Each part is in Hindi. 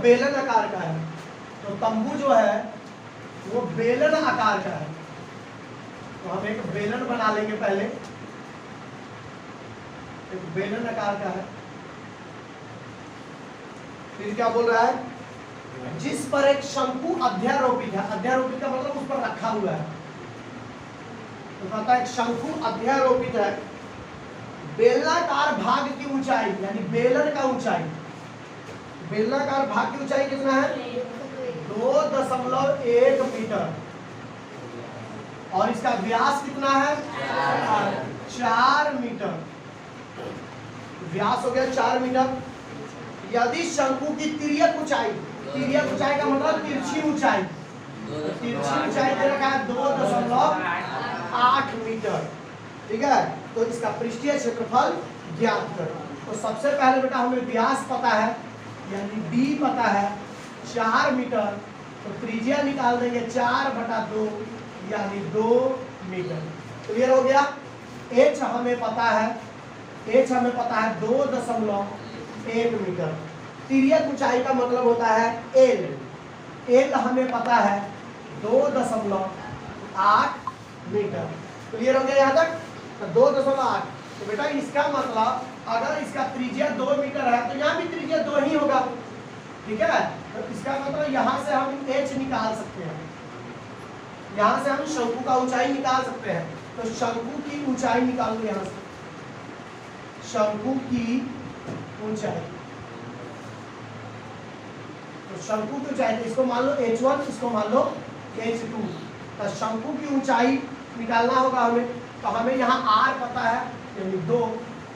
बेलन आकार का है, तो तंबू जो है वो बेलन आकार का है। तो हम एक बेलन बना लेंगे पहले, एक बेलन आकार का है। फिर क्या बोल रहा है, जिस पर एक शंकु अध्यारोपित है, अध्यारोपित का मतलब उस पर रखा हुआ है, तो कहता है एक शंकु अध्यारोपित है, बेलनाकार भाग की ऊंचाई यानी बेलन का ऊंचाई, बेलनाकार भाग की ऊंचाई कितना है 2.1 मीटर और इसका व्यास कितना है 4 मीटर। व्यास हो गया 4 मीटर। यदि शंकु की तिर्यक ऊंचाई, तिर्यक ऊंचाई का मतलब तिरछी ऊंचाई, तिरछी ऊंचाई दे रखा है 2.8 मीटर, ठीक है। तो इसका पृष्ठीय क्षेत्रफल ज्ञात करो। तो सबसे पहले बेटा हमें व्यास पता है यानी d पता है 4 मीटर, तो त्रिज्या निकाल देंगे 4/2 यानी 2 मीटर। क्लियर हो गया। h हमें पता है, h हमें पता है 2.1 मीटर। तिर्यक ऊंचाई का मतलब होता है l, l हमें पता है 2.8 मीटर। क्लियर हो गया यहाँ तक। तो 2.8, तो बेटा इसका मतलब अगर इसका त्रिज्या 2 मीटर है तो यहाँ भी त्रिज्या 2 ही होगा, ठीक है। तो इसका मतलब यहाँ से हम h निकाल सकते हैं, यहाँ से हम शंकु का ऊंचाई निकाल सकते हैं। तो शंकु की ऊंचाई निकाल लो यहाँ से, शंकु की ऊंचाई, तो शंकु की ऊंचाई इसको मान लो h1, इसको मान लो h2। तो शंकु की ऊंचाई निकालना होगा हमें, तो हमें यहाँ r पता है यानी 2,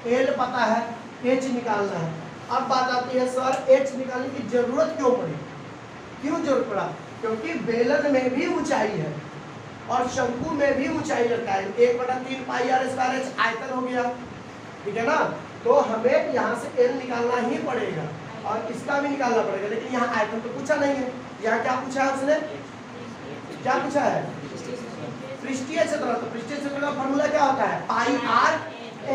l पता है, h निकालना है। अब बात आती है सर h निकालने की जरूरत क्यों पड़ी, क्यों जरूरत पड़ा, क्योंकि बेलन में भी ऊंचाई है और शंकु में भी ऊंचाई लगता है। 1/3 पाई r स्क्वायर h आयतन हो गया, ठीक है ना। तो हमें यहाँ से l निकालना ही पड़ेगा और इसका भी निकालना पड़ेगा, लेकिन यहाँ आयतन तो पूछा नहीं है। यहाँ क्या पूछा है उसने, क्या पूछा है पृष्ठीय क्षेत्रफल। तो पृष्ठीय क्षेत्रफल का फॉर्मूला क्या होता है पाई r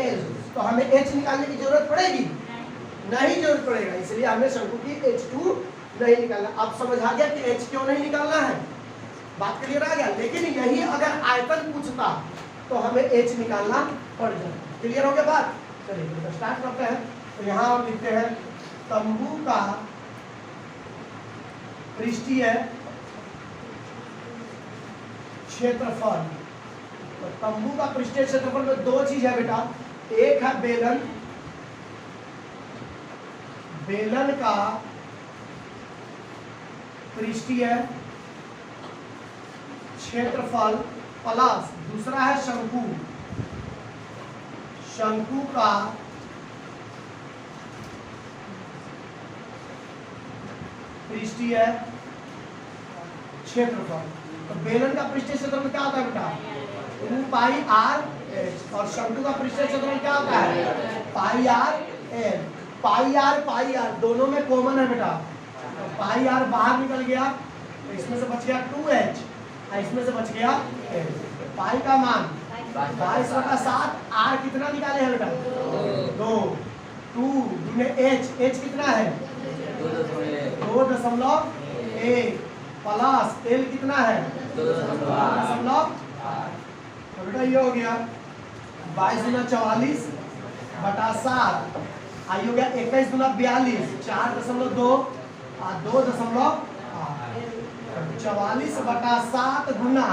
l। तो हमें h निकालने की जरूरत पड़ेगी नहीं, जरूरत पड़ेगा, इसलिए हमें शंकु की h2 नहीं निकालना। अब समझ आ गया कि h क्यों नहीं निकालना है, बात क्लियर आ गया। लेकिन यही अगर आयतन पूछता तो हमें h निकालना पड़ जाता। क्लियर हो गया बात। चलिए तो स्टार्ट करते हैं। तो यहाँ हम लिखते हैं तंबू का पृष्ठीय क्षेत्रफल। तो तंबू का पृष्ठीय क्षेत्रफल में 2 चीज है बेटा, एक है बेलन, बेलन का पृष्ठीय क्षेत्रफल प्लस दूसरा है शंकु, शंकु का पृष्ठीय क्षेत्रफल। तो बेलन का पृष्ठीय क्षेत्रफल क्या होता है बेटा 2 पाई r h और शंकु का पृष्ठीय क्षेत्रफल क्या होता है पाई r l। पाई r दोनों में कॉमन है बेटा, तो पाई r बाहर निकल गया तो इसमें से बच गया 2h और इसमें से बच गया l। पाई का मान 22/7, r कितना निकाले हैं बेटा 2, 2 गुने h कितना है 2.1 प्लस l कितना है 2.8। तो बेटा ये हो गया 22×44/7, आई हो गया 21×42, 4.2 और 2.8। 44/7 गुना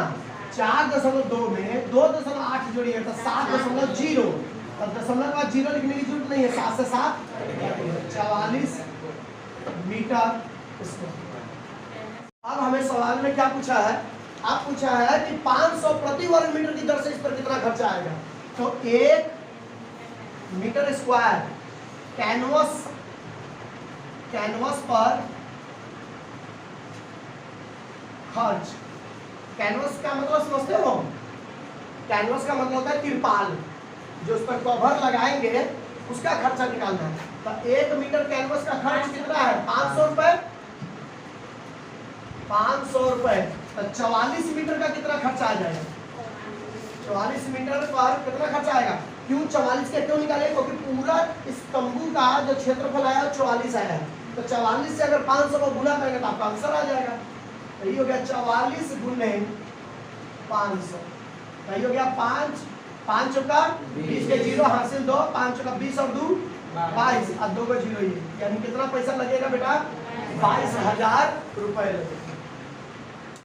4.2 में 2.8 जोड़िए तो 7.0, और दशमलव के बाद 0 लिखने की जरूरत नहीं है, 7 से 7 44 मीटर स्क्वायर। अब हमें सवाल में क्या पूछा है, अब पूछा है कि 500 प्रति वर्ग मीटर की दर से इस पर कितना खर्चा आएगा। तो 1 मीटर स्क्वायर कैनवस पर खर्च, कैनवस का मतलब समझते हो, कैनवस का मतलब होता है तिरपाल, जो उस पर कवर लगाएंगे उसका खर्चा निकालना है। तो 1 मीटर कैनवस का खर्च कितना है 500 रुपए, 500 रुपए। तो 44 मीटर का कितना खर्चा आ जाएगा, 44 मीटर पर कितना खर्चा आएगा। क्यों 44 के क्यों निकाले, क्योंकि पूरा इस तंबू का जो क्षेत्रफल आया 44 आया है, तो 44 से अगर 500 को गुना करेंगे तो आपका आंसर आ जाएगा। तो ये हो गया 44 गुने 500। तो ये हो गया 5 5 का 20 के 0 हासिल 2, 5 का 20 और 2 22 और 2 का 0 ये, यानी कितना पैसा लगेगा बेटा? 22,000 रुपए लगेगा।